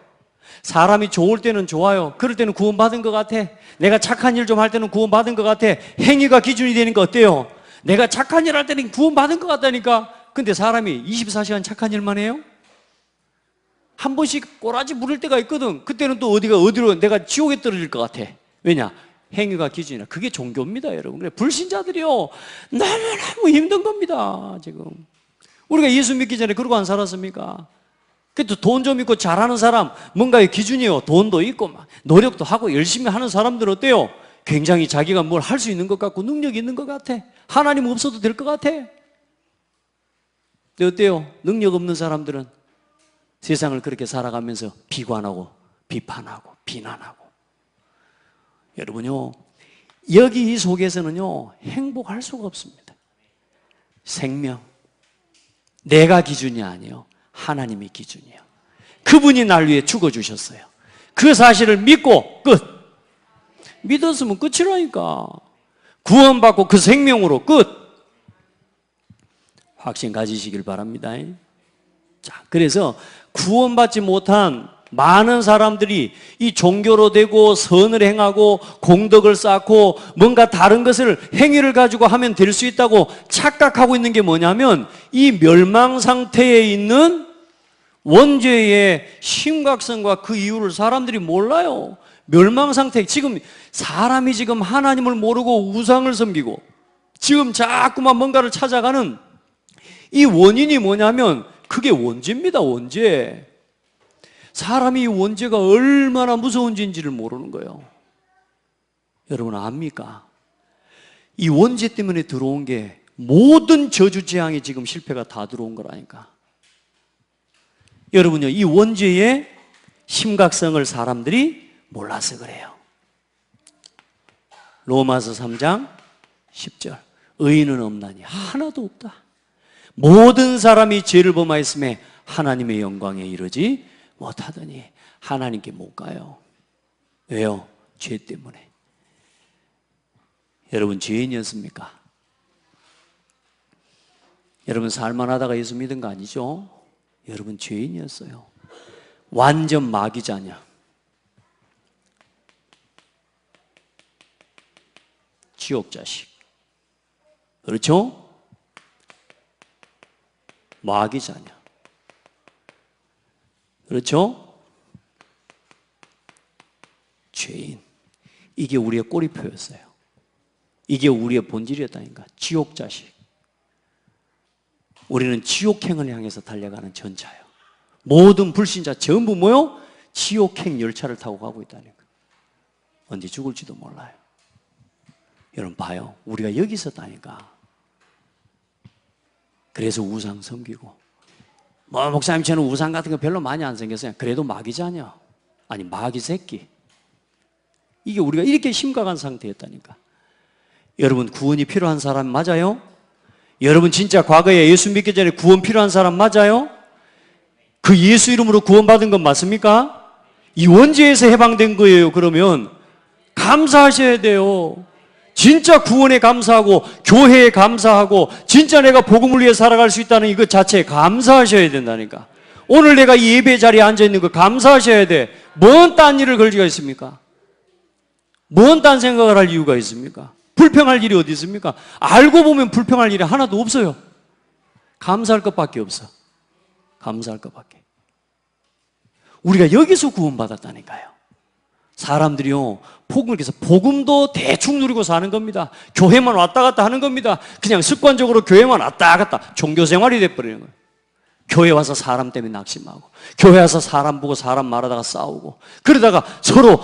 [SPEAKER 1] 사람이 좋을 때는 좋아요. 그럴 때는 구원받은 것 같아. 내가 착한 일 좀 할 때는 구원받은 것 같아. 행위가 기준이 되니까 어때요? 내가 착한 일 할 때는 구원받은 것 같다니까. 근데 사람이 24시간 착한 일만 해요? 한 번씩 꼬라지 부릴 때가 있거든. 그때는 또 어디로 내가 지옥에 떨어질 것 같아. 왜냐? 행위가 기준이라. 그게 종교입니다, 여러분. 그래, 불신자들이요, 너무너무 힘든 겁니다, 지금. 우리가 예수 믿기 전에 그러고 안 살았습니까? 그래도 돈 좀 있고 잘하는 사람, 뭔가의 기준이요. 돈도 있고, 노력도 하고 열심히 하는 사람들은 어때요? 굉장히 자기가 뭘 할 수 있는 것 같고, 능력이 있는 것 같아. 하나님 없어도 될 것 같아. 근데 어때요? 능력 없는 사람들은 세상을 그렇게 살아가면서 비관하고, 비판하고, 비난하고. 여러분요, 여기 이 속에서는요, 행복할 수가 없습니다. 생명. 내가 기준이 아니에요. 하나님이 기준이에요. 그분이 날 위해 죽어주셨어요. 그 사실을 믿고 끝. 믿었으면 끝이라니까. 구원받고 그 생명으로 끝. 확신 가지시길 바랍니다. 자, 그래서 구원받지 못한 많은 사람들이 이 종교로 되고 선을 행하고 공덕을 쌓고 뭔가 다른 것을 행위를 가지고 하면 될 수 있다고 착각하고 있는 게 뭐냐면 이 멸망 상태에 있는 원죄의 심각성과 그 이유를 사람들이 몰라요. 멸망 상태. 사람이 지금 하나님을 모르고 우상을 섬기고 지금 자꾸만 뭔가를 찾아가는 이 원인이 뭐냐면 그게 원죄입니다. 원죄. 사람이 이 원죄가 얼마나 무서운지를 모르는 거예요. 여러분 압니까? 이 원죄 때문에 들어온 게 모든 저주 재앙이 지금 실패가 다 들어온 거라니까. 여러분요, 이 원죄의 심각성을 사람들이 몰라서 그래요. 로마서 3장 10절. 의인은 없나니 하나도 없다. 모든 사람이 죄를 범하였음에 하나님의 영광에 이르지 못하더니. 하나님께 못 가요. 왜요? 죄 때문에. 여러분 죄인이었습니까? 여러분 살만하다가 예수 믿은 거 아니죠? 여러분 죄인이었어요. 완전 마귀자녀. 지옥 자식. 그렇죠? 마귀자녀. 그렇죠? 죄인. 이게 우리의 꼬리표였어요. 이게 우리의 본질이었다니까. 지옥 자식. 우리는 지옥행을 향해서 달려가는 전차예요. 모든 불신자 전부 뭐요? 지옥행 열차를 타고 가고 있다니까. 언제 죽을지도 몰라요. 여러분 봐요. 우리가 여기 있었다니까. 그래서 우상 섬기고. 목사님처럼 우상 같은 거 별로 많이 안 생겼어요. 그래도 마귀자녀. 아니 마귀 새끼. 이게 우리가 이렇게 심각한 상태였다니까. 여러분 구원이 필요한 사람 맞아요? 여러분 진짜 과거에 예수 믿기 전에 구원 필요한 사람 맞아요? 그 예수 이름으로 구원받은 건 맞습니까? 이 원죄에서 해방된 거예요. 그러면 감사하셔야 돼요. 진짜 구원에 감사하고 교회에 감사하고 진짜 내가 복음을 위해 살아갈 수 있다는 이것 자체에 감사하셔야 된다니까. 오늘 내가 이 예배 자리에 앉아있는 거 감사하셔야 돼. 뭔 딴 일을 걸지가 있습니까? 뭔 딴 생각을 할 이유가 있습니까? 불평할 일이 어디 있습니까? 알고 보면 불평할 일이 하나도 없어요. 감사할 것밖에 없어. 감사할 것밖에. 우리가 여기서 구원받았다니까요. 사람들이요, 복음을 위해서 복음도 대충 누리고 사는 겁니다. 교회만 왔다 갔다 하는 겁니다. 그냥 습관적으로 교회만 왔다 갔다 종교 생활이 돼버리는 거예요. 교회 와서 사람 때문에 낙심하고, 교회 와서 사람 보고 사람 말하다가 싸우고, 그러다가 서로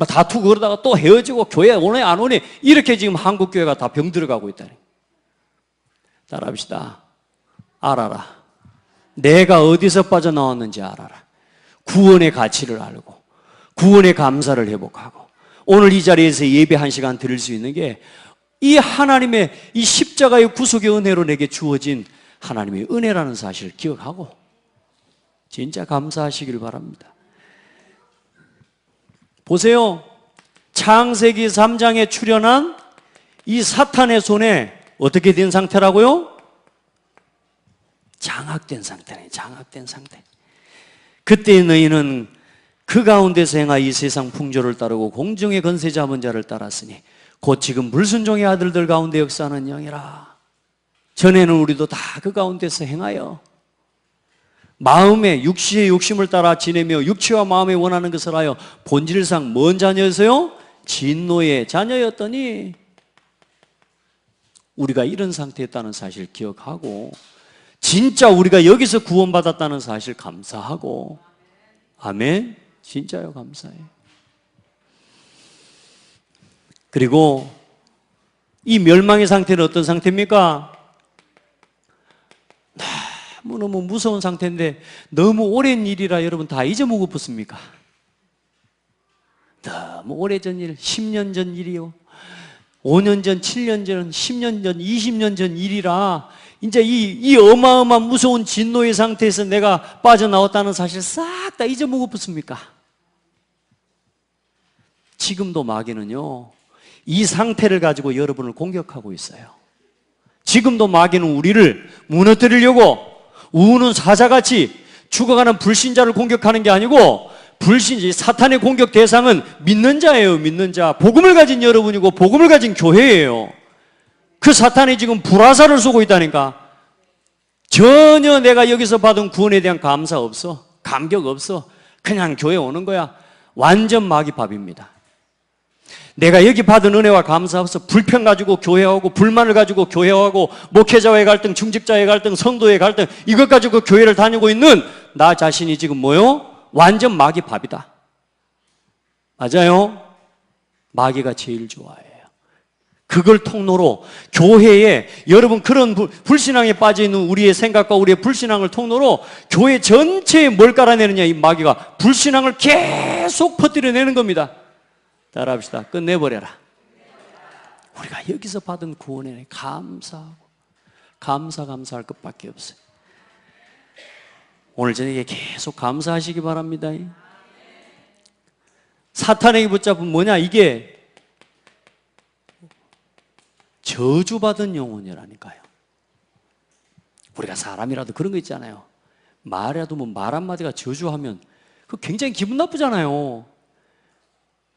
[SPEAKER 1] 다투고 그러다가 또 헤어지고, 교회 오네 안 오네, 이렇게 지금 한국 교회가 다 병 들어가고 있다니. 따라합시다. 알아라. 내가 어디서 빠져나왔는지 알아라. 구원의 가치를 알고 구원의 감사를 회복하고, 오늘 이 자리에서 예배 1시간 드릴 수 있는 게 이 하나님의 이 십자가의 구속의 은혜로 내게 주어진 하나님의 은혜라는 사실을 기억하고 진짜 감사하시길 바랍니다. 보세요. 창세기 3장에 출현한 이 사탄의 손에 어떻게 된 상태라고요? 장악된 상태네. 장악된 상태. 그때 너희는 그 가운데서 행하 이 세상 풍조를 따르고 공중의 건세 잡은 자를 따랐으니 곧 지금 불순종의 아들들 가운데 역사하는 영이라. 전에는 우리도 다 그 가운데서 행하여 마음에 육시의 욕심을 따라 지내며 육체와 마음에 원하는 것을 하여 본질상 뭔 자녀였어요? 진노의 자녀였더니, 우리가 이런 상태였다는 사실 기억하고 진짜 우리가 여기서 구원받았다는 사실 감사하고, 아멘. 진짜요. 감사해요. 그리고 이 멸망의 상태는 어떤 상태입니까? 너무 무서운 상태인데 너무 오랜 일이라 여러분 다 잊어먹었습니까? 너무 오래전 일, 10년 전 일이요, 5년 전, 7년 전, 10년 전, 20년 전 일이라 이제 이 어마어마한 무서운 진노의 상태에서 내가 빠져나왔다는 사실 싹 다 잊어먹었습니까? 지금도 마귀는요, 이 상태를 가지고 여러분을 공격하고 있어요. 지금도 마귀는 우리를 무너뜨리려고 우는 사자같이 죽어가는 불신자를 공격하는 게 아니고, 사탄의 공격 대상은 믿는 자예요. 믿는 자. 복음을 가진 여러분이고 복음을 가진 교회예요. 그 사탄이 지금 불화살을 쏘고 있다니까. 전혀 내가 여기서 받은 구원에 대한 감사 없어. 감격 없어. 그냥 교회 오는 거야. 완전 마귀 밥입니다. 내가 여기 받은 은혜와 감사 없어 불평 가지고 교회하고, 불만을 가지고 교회하고, 목회자와의 갈등, 중직자의 갈등, 성도의 갈등, 이것 가지고 교회를 다니고 있는 나 자신이 지금 뭐요? 완전 마귀 밥이다. 맞아요? 마귀가 제일 좋아해요. 그걸 통로로 교회에, 여러분 그런 불신앙에 빠져있는 우리의 생각과 우리의 불신앙을 통로로 교회 전체에 뭘 깔아내느냐, 이 마귀가 불신앙을 계속 퍼뜨려내는 겁니다. 따라합시다. 끝내버려라. 우리가 여기서 받은 구원에 감사하고 감사할 것밖에 없어요. 오늘 저녁에 계속 감사하시기 바랍니다. 사탄에게 붙잡은 뭐냐, 이게 저주받은 영혼이라니까요. 우리가 사람이라도 그런 거 있잖아요. 말이라도 말 한마디가 저주하면 그 굉장히 기분 나쁘잖아요.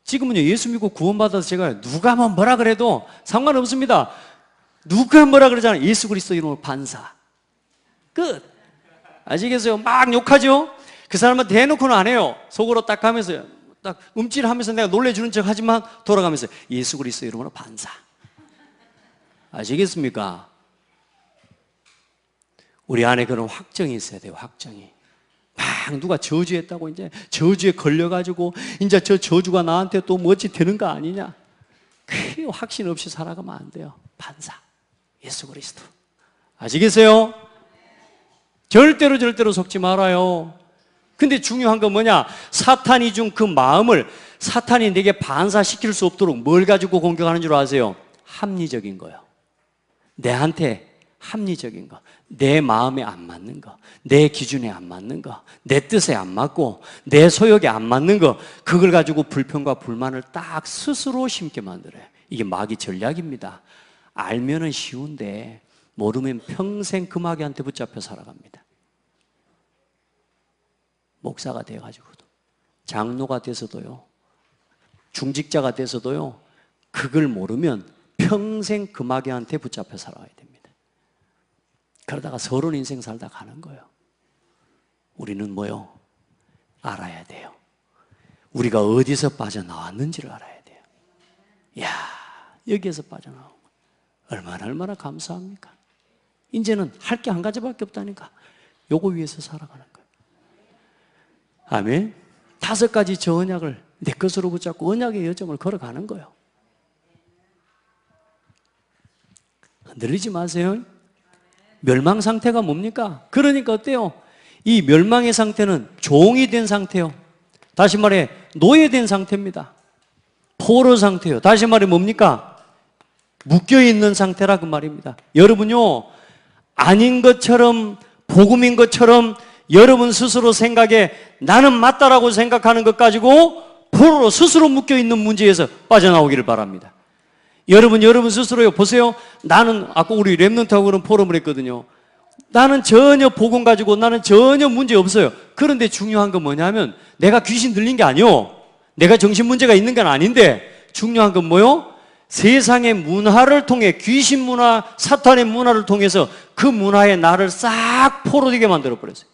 [SPEAKER 1] 지금은요, 예수 믿고 구원받아서 제가 누가 뭐라 그래도 상관없습니다. 누가 뭐라 그러잖아요. 예수 그리스도 이름으로 반사. 끝. 아시겠어요? 막 욕하죠? 그 사람한테 대놓고는 안 해요. 속으로 딱 하면서, 딱 움찔하면서 내가 놀래주는 척 하지만 돌아가면서 예수 그리스도 이름으로 반사. 아시겠습니까? 우리 안에 그런 확정이 있어야 돼요. 확정이. 막 누가 저주했다고 이제 저주에 걸려가지고 이제 저 저주가 나한테 또 뭐지 되는 거 아니냐, 그 확신 없이 살아가면 안 돼요. 반사 예수 그리스도. 아시겠어요? 절대로 속지 말아요. 근데 중요한 건 뭐냐, 사탄이 준 그 마음을 사탄이 내게 반사시킬 수 없도록 뭘 가지고 공격하는 줄 아세요? 합리적인 거요. 내한테 합리적인 거, 내 마음에 안 맞는 거, 내 기준에 안 맞는 거, 내 뜻에 안 맞고 내 소욕에 안 맞는 거, 그걸 가지고 불평과 불만을 딱 스스로 심게 만들어요. 이게 마귀 전략입니다. 알면은 쉬운데 모르면 평생 그 마귀한테 붙잡혀 살아갑니다. 목사가 돼가지고도, 장로가 돼서도요, 중직자가 돼서도요, 그걸 모르면 평생 그 마귀한테 붙잡혀 살아가야 됩니다. 그러다가 서론 인생 살다 가는 거예요. 우리는 뭐요? 알아야 돼요. 우리가 어디서 빠져나왔는지를 알아야 돼요. 이야, 여기에서 빠져나온 거 얼마나 감사합니까? 이제는 할 게 한 가지밖에 없다니까. 요거 위해서 살아가는 거예요. 아멘. 5가지 저 언약을 내 것으로 붙잡고 언약의 여정을 걸어가는 거예요. 흔들리지 마세요. 멸망 상태가 뭡니까? 그러니까 어때요? 이 멸망의 상태는 종이 된 상태요. 다시 말해 노예된 상태입니다. 포로 상태요. 다시 말해 뭡니까? 묶여있는 상태라 그 말입니다. 여러분요, 아닌 것처럼 복음인 것처럼 여러분 스스로 생각에 나는 맞다라고 생각하는 것 가지고 포로로 스스로 묶여있는 문제에서 빠져나오기를 바랍니다. 여러분 스스로요, 보세요. 나는, 아까 우리 랩런트하고 그런 포럼을 했거든요. 나는 전혀 복음 가지고 나는 전혀 문제 없어요. 그런데 중요한 건 뭐냐면 내가 귀신 들린 게 아니요. 내가 정신 문제가 있는 건 아닌데 중요한 건 뭐요? 세상의 문화를 통해 귀신 문화, 사탄의 문화를 통해서 그 문화에 나를 싹 포로 되게 만들어 버렸어요.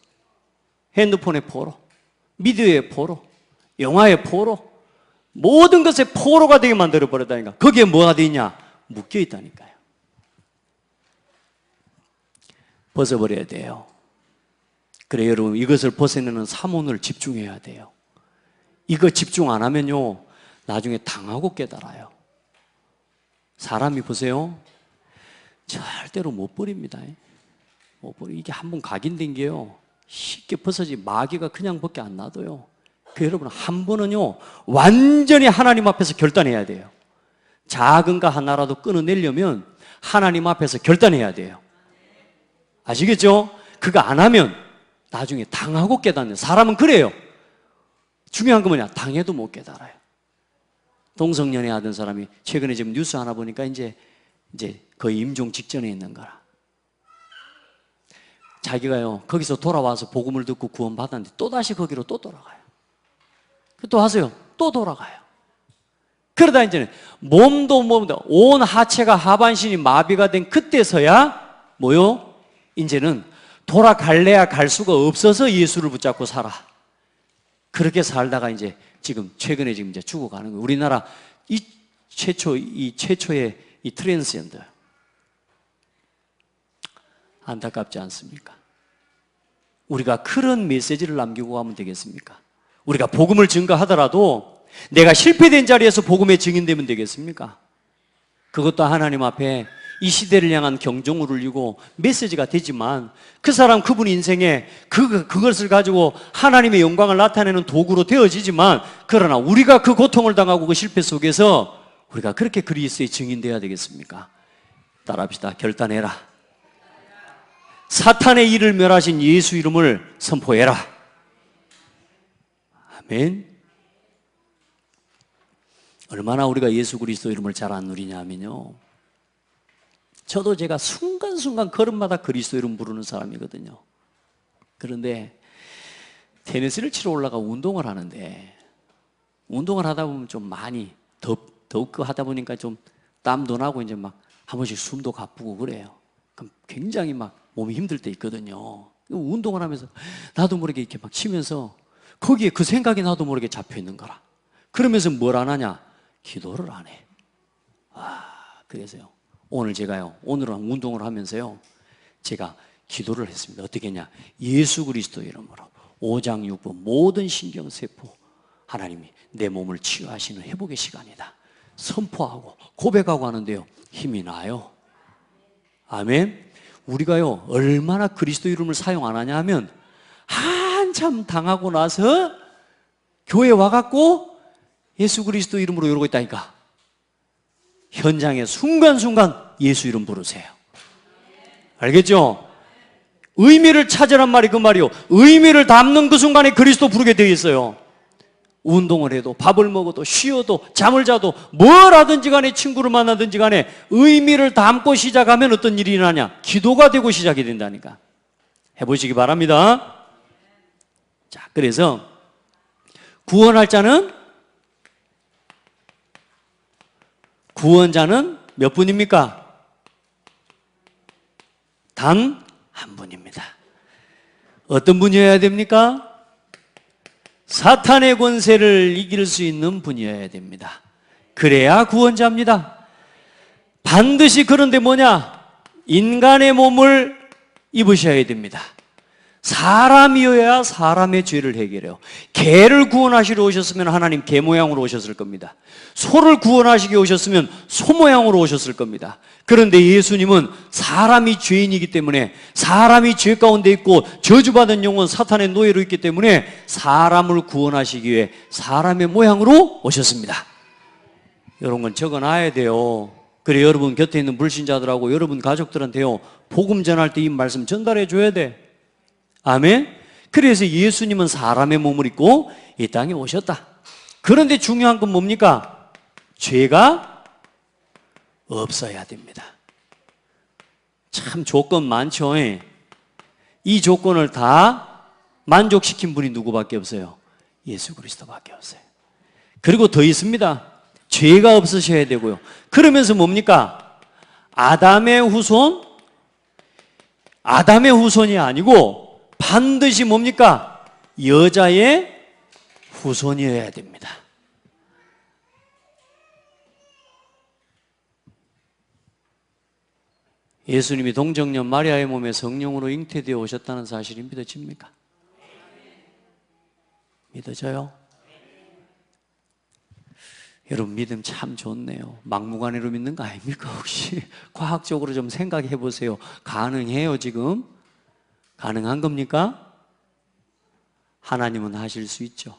[SPEAKER 1] 핸드폰의 포로, 미디어의 포로, 영화의 포로, 모든 것에 포로가 되게 만들어 버렸다니까. 거기에 뭐가 돼 있냐? 묶여 있다니까요. 벗어버려야 돼요. 그래 여러분, 이것을 벗어내는 사문을 집중해야 돼요. 이거 집중 안 하면요, 나중에 당하고 깨달아요. 사람이 보세요, 절대로 못 버립니다. 못 버려. 이게 한번 각인된 게요, 쉽게 벗어지 마귀가 그냥 벗게 안 놔둬요. 그 여러분, 한 번은요 완전히 하나님 앞에서 결단해야 돼요. 작은 거 하나라도 끊어내려면 하나님 앞에서 결단해야 돼요. 아시겠죠? 그거 안 하면 나중에 당하고 깨닫는, 사람은 그래요. 중요한 건 뭐냐? 당해도 못 깨달아요. 동성연애 하던 사람이 최근에 지금 뉴스 하나 보니까 이제 거의 임종 직전에 있는 거라. 자기가요 거기서 돌아와서 복음을 듣고 구원 받았는데 또다시 거기로 또 돌아가요. 또 하세요. 또 돌아가요. 그러다 이제는 몸도 온 하체가 하반신이 마비가 된 그때서야 뭐요? 이제는 돌아갈래야 갈 수가 없어서 예수를 붙잡고 살아. 그렇게 살다가 이제 지금 최근에 지금 이제 죽어가는 거예요. 우리나라 이 최초의 이 트랜스젠더. 안타깝지 않습니까? 우리가 그런 메시지를 남기고 가면 되겠습니까? 우리가 복음을 증거하더라도 내가 실패된 자리에서 복음의 증인되면 되겠습니까? 그것도 하나님 앞에 이 시대를 향한 경종을 울리고 메시지가 되지만 그 사람 그분 인생에 그것을 가지고 하나님의 영광을 나타내는 도구로 되어지지만, 그러나 우리가 그 고통을 당하고 그 실패 속에서 우리가 그렇게 그리스도의 증인되어야 되겠습니까? 따라합시다. 결단해라. 사탄의 일을 멸하신 예수 이름을 선포해라. 아멘. 얼마나 우리가 예수 그리스도 이름을 잘 안 누리냐 하면요, 저도 제가 순간순간 걸음마다 그리스도 이름 부르는 사람이거든요. 그런데 테니스를 치러 올라가 운동을 하는데, 운동을 하다 보면 좀 많이 덥고 하다 보니까 좀 땀도 나고 이제 막 한 번씩 숨도 가쁘고 그래요. 그럼 굉장히 막 몸이 힘들 때 있거든요. 운동을 하면서 나도 모르게 이렇게 막 치면서 거기에 그 생각이 나도 모르게 잡혀 있는 거라. 그러면서 뭘 안 하냐? 기도를 안 해. 그래서요, 오늘 제가요, 오늘은 운동을 하면서요, 제가 기도를 했습니다. 어떻게 했냐? 예수 그리스도 이름으로 5장 6부 모든 신경세포, 하나님이 내 몸을 치유하시는 회복의 시간이다 선포하고 고백하고 하는데요, 힘이 나요. 아멘. 우리가요 얼마나 그리스도 이름을 사용 안 하냐 하면, 한참 당하고 나서 교회 와갖고 예수 그리스도 이름으로 이러고 있다니까. 현장에 순간순간 예수 이름 부르세요. 알겠죠? 의미를 찾으란 말이 그 말이요. 의미를 담는 그 순간에 그리스도 부르게 되어 있어요. 운동을 해도, 밥을 먹어도, 쉬어도, 잠을 자도, 뭘 하든지 간에, 친구를 만나든지 간에 의미를 담고 시작하면 어떤 일이 일어나냐? 기도가 되고 시작이 된다니까. 해보시기 바랍니다. 자, 그래서 구원할 자는, 구원자는 몇 분입니까? 단 한 분입니다. 어떤 분이어야 됩니까? 사탄의 권세를 이길 수 있는 분이어야 됩니다. 그래야 구원자입니다. 반드시 그런데 뭐냐? 인간의 몸을 입으셔야 됩니다. 사람이어야 사람의 죄를 해결해요. 개를 구원하시러 오셨으면 하나님 개 모양으로 오셨을 겁니다. 소를 구원하시기 오셨으면 소 모양으로 오셨을 겁니다. 그런데 예수님은 사람이 죄인이기 때문에, 사람이 죄 가운데 있고 저주받은 영혼 사탄의 노예로 있기 때문에 사람을 구원하시기 위해 사람의 모양으로 오셨습니다. 이런 건 적어놔야 돼요. 그래 여러분 곁에 있는 불신자들하고 여러분 가족들한테요, 복음 전할 때 이 말씀 전달해 줘야 돼. 아멘. 그래서 예수님은 사람의 몸을 입고 이 땅에 오셨다. 그런데 중요한 건 뭡니까? 죄가 없어야 됩니다. 참 조건 많죠. 이 조건을 다 만족시킨 분이 누구밖에 없어요? 예수 그리스도밖에 없어요. 그리고 더 있습니다. 죄가 없으셔야 되고요. 그러면서 뭡니까? 아담의 후손이 아니고 반드시 뭡니까? 여자의 후손이어야 됩니다. 예수님이 동정녀 마리아의 몸에 성령으로 잉태되어 오셨다는 사실이 믿어집니까? 믿어져요? 여러분 믿음 참 좋네요. 막무가내로 믿는 거 아닙니까? 혹시 과학적으로 좀 생각해 보세요. 가능해요 지금? 가능한 겁니까? 하나님은 하실 수 있죠.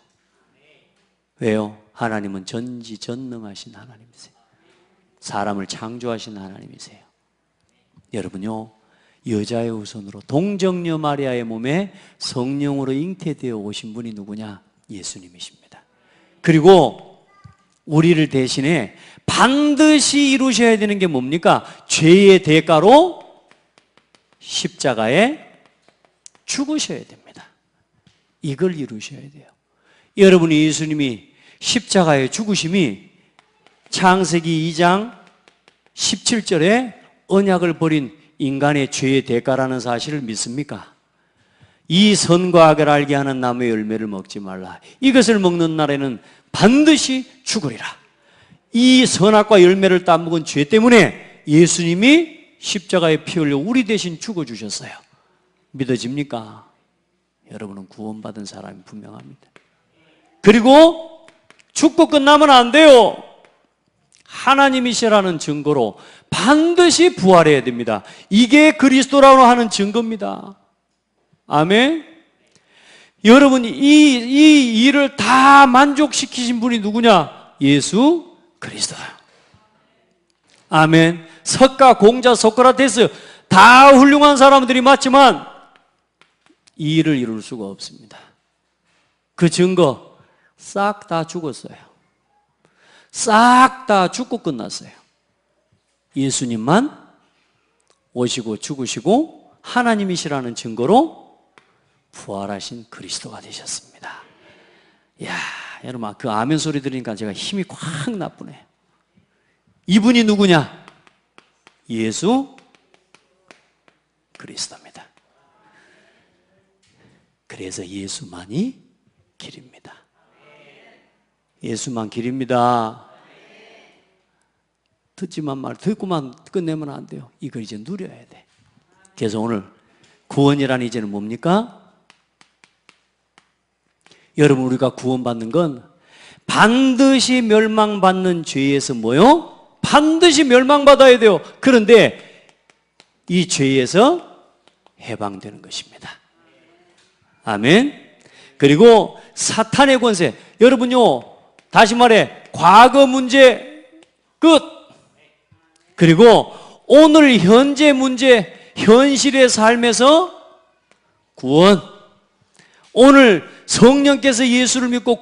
[SPEAKER 1] 왜요? 하나님은 전지전능하신 하나님이세요. 사람을 창조하신 하나님이세요. 여러분요, 여자의 후손으로 동정녀 마리아의 몸에 성령으로 잉태되어 오신 분이 누구냐? 예수님이십니다. 그리고 우리를 대신에 반드시 이루셔야 되는 게 뭡니까? 죄의 대가로 십자가에 죽으셔야 됩니다. 이걸 이루셔야 돼요. 여러분이 예수님이 십자가에 죽으심이 창세기 2장 17절에 언약을 버린 인간의 죄의 대가라는 사실을 믿습니까? 이 선과 악을 알게 하는 나무의 열매를 먹지 말라. 이것을 먹는 날에는 반드시 죽으리라. 이 선악과 열매를 따먹은 죄 때문에 예수님이 십자가에 피 흘려 우리 대신 죽어주셨어요. 믿어집니까? 여러분은 구원받은 사람이 분명합니다. 그리고 죽고 끝나면 안 돼요. 하나님이시라는 증거로 반드시 부활해야 됩니다. 이게 그리스도라고 하는 증거입니다. 아멘. 여러분 이 일을 다 만족시키신 분이 누구냐? 예수 그리스도예요. 아멘. 석가, 공자, 소크라테스 다 훌륭한 사람들이 맞지만 이 일을 이룰 수가 없습니다. 그 증거 싹 다 죽었어요. 싹 다 죽고 끝났어요. 예수님만 오시고 죽으시고 하나님이시라는 증거로 부활하신 그리스도가 되셨습니다. 이야, 여러분 그 아멘 소리 들으니까 제가 힘이 확 나쁘네요. 이분이 누구냐? 예수 그리스도입니다. 그래서 예수만이 길입니다. 예수만 길입니다. 듣지만 말, 듣고만 끝내면 안 돼요. 이걸 이제 누려야 돼. 그래서 오늘 구원이란 이제는 뭡니까? 여러분 우리가 구원받는 건 반드시 멸망받는 죄에서 뭐요? 반드시 멸망받아야 돼요. 그런데 이 죄에서 해방되는 것입니다. 아멘. 그리고 사탄의 권세. 여러분요, 다시 말해 과거 문제 끝. 그리고 오늘 현재 문제, 현실의 삶에서 구원. 오늘 성령께서 예수를 믿고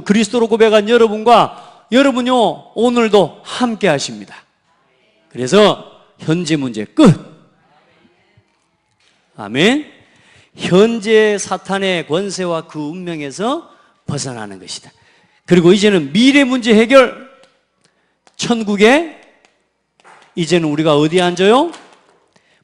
[SPEAKER 1] 그리스도로 고백한 여러분요, 오늘도 함께 하십니다. 그래서 현재 문제 끝. 아멘. 현재 사탄의 권세와 그 운명에서 벗어나는 것이다. 그리고 이제는 미래 문제 해결. 천국에 이제는 우리가 어디에 앉아요?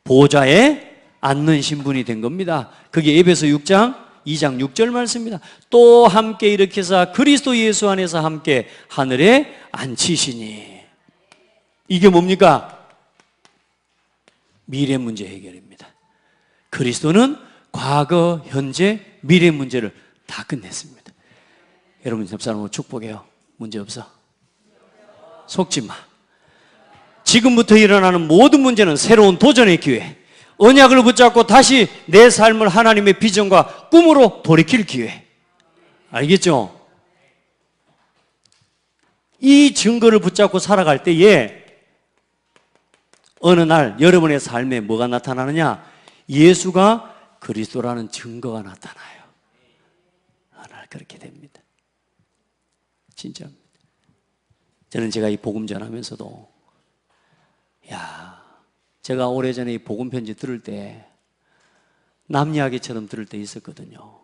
[SPEAKER 1] 보좌에 앉는 신분이 된 겁니다. 그게 에베소 6장 2장 6절 말씀입니다. 또 함께 일으켜서 그리스도 예수 안에서 함께 하늘에 앉히시니. 이게 뭡니까? 미래 문제 해결입니다. 그리스도는 과거, 현재, 미래 문제를 다 끝냈습니다. 여러분 옆사람으로 축복해요. 문제 없어? 속지 마. 지금부터 일어나는 모든 문제는 새로운 도전의 기회, 언약을 붙잡고 다시 내 삶을 하나님의 비전과 꿈으로 돌이킬 기회. 알겠죠? 이 증거를 붙잡고 살아갈 때에 어느 날 여러분의 삶에 뭐가 나타나느냐? 예수가 그리스도라는 증거가 나타나요. 하나 그렇게 됩니다. 진짜입니다. 저는 제가 이 복음 전하면서도 제가 오래전에 이 복음 편지 들을 때 남 이야기처럼 들을 때 있었거든요.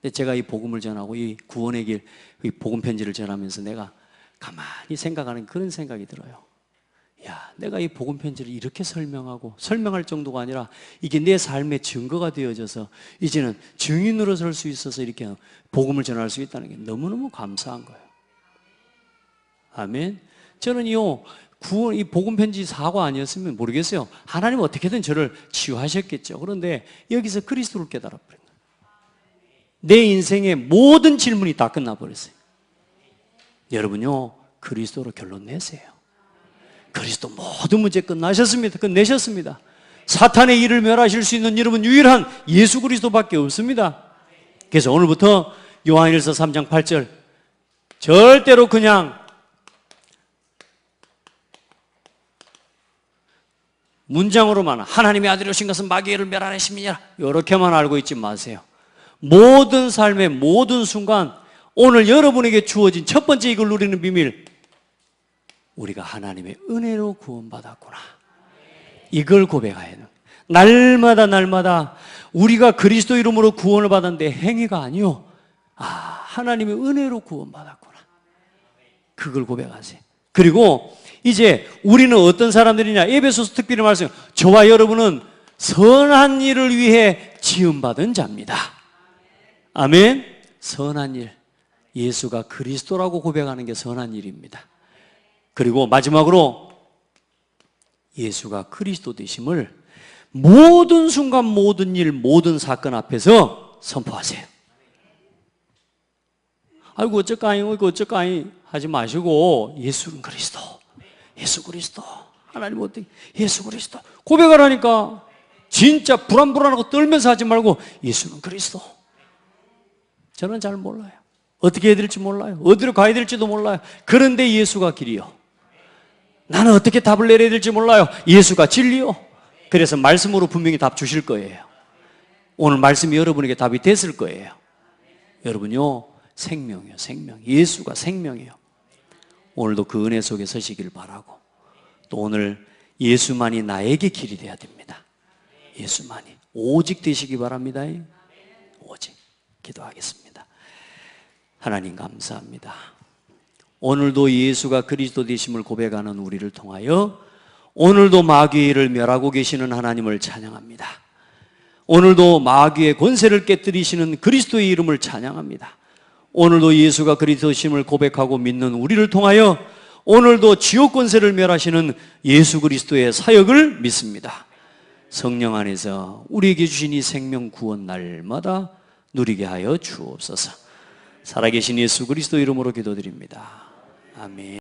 [SPEAKER 1] 근데 제가 이 복음을 전하고 이 구원의 길, 이 복음 편지를 전하면서 내가 가만히 생각하는 그런 생각이 들어요. 내가 이 복음 편지를 이렇게 설명할 정도가 아니라 이게 내 삶의 증거가 되어져서 이제는 증인으로 설 수 있어서 이렇게 복음을 전할 수 있다는 게 너무너무 감사한 거예요. 아멘. 저는 이 복음 편지 사고 아니었으면 모르겠어요. 하나님은 어떻게든 저를 치유하셨겠죠. 그런데 여기서 그리스도를 깨달아버린 거예요. 내 인생의 모든 질문이 다 끝나버렸어요. 여러분요, 그리스도로 결론 내세요. 그리스도 모든 문제 끝나셨습니다. 끝내셨습니다. 사탄의 일을 멸하실 수 있는 여러분 유일한 예수 그리스도밖에 없습니다. 그래서 오늘부터 요한일서 3장 8절 절대로 그냥 문장으로만 하나님의 아들이 오신 것은 마귀의 일을 멸하심이냐 이렇게만 알고 있지 마세요. 모든 삶의 모든 순간 오늘 여러분에게 주어진 첫 번째 이걸 누리는 비밀, 우리가 하나님의 은혜로 구원받았구나. 이걸 고백해야 돼요. 날마다 우리가 그리스도 이름으로 구원을 받았는데 행위가 아니요. 하나님의 은혜로 구원받았구나. 그걸 고백하세요. 그리고 이제 우리는 어떤 사람들이냐? 에베소서 특별히 말씀, 저와 여러분은 선한 일을 위해 지음받은 자입니다. 아멘. 선한 일, 예수가 그리스도라고 고백하는 게 선한 일입니다. 그리고 마지막으로 예수가 그리스도 되심을 모든 순간, 모든 일, 모든 사건 앞에서 선포하세요. 아이고 어쩌까이 하지 마시고 예수는 그리스도, 예수 그리스도, 하나님 어떻게 예수 그리스도 고백하라니까. 진짜 불안하고 떨면서 하지 말고 예수는 그리스도. 저는 잘 몰라요. 어떻게 해야 될지 몰라요. 어디로 가야 될지도 몰라요. 그런데 예수가 길이요. 나는 어떻게 답을 내려야 될지 몰라요. 예수가 진리요. 그래서 말씀으로 분명히 답 주실 거예요. 오늘 말씀이 여러분에게 답이 됐을 거예요. 여러분요, 생명이요, 생명. 예수가 생명이에요. 오늘도 그 은혜 속에 서시길 바라고, 또 오늘 예수만이 나에게 길이 되어야 됩니다. 예수만이 오직 되시기 바랍니다. 오직. 기도하겠습니다. 하나님 감사합니다. 오늘도 예수가 그리스도 되심을 고백하는 우리를 통하여 오늘도 마귀의 일을 멸하고 계시는 하나님을 찬양합니다. 오늘도 마귀의 권세를 깨뜨리시는 그리스도의 이름을 찬양합니다. 오늘도 예수가 그리스도심을 고백하고 믿는 우리를 통하여 오늘도 지옥 권세를 멸하시는 예수 그리스도의 사역을 믿습니다. 성령 안에서 우리에게 주신 이 생명 구원 날마다 누리게 하여 주옵소서. 살아계신 예수 그리스도 이름으로 기도드립니다. 아멘.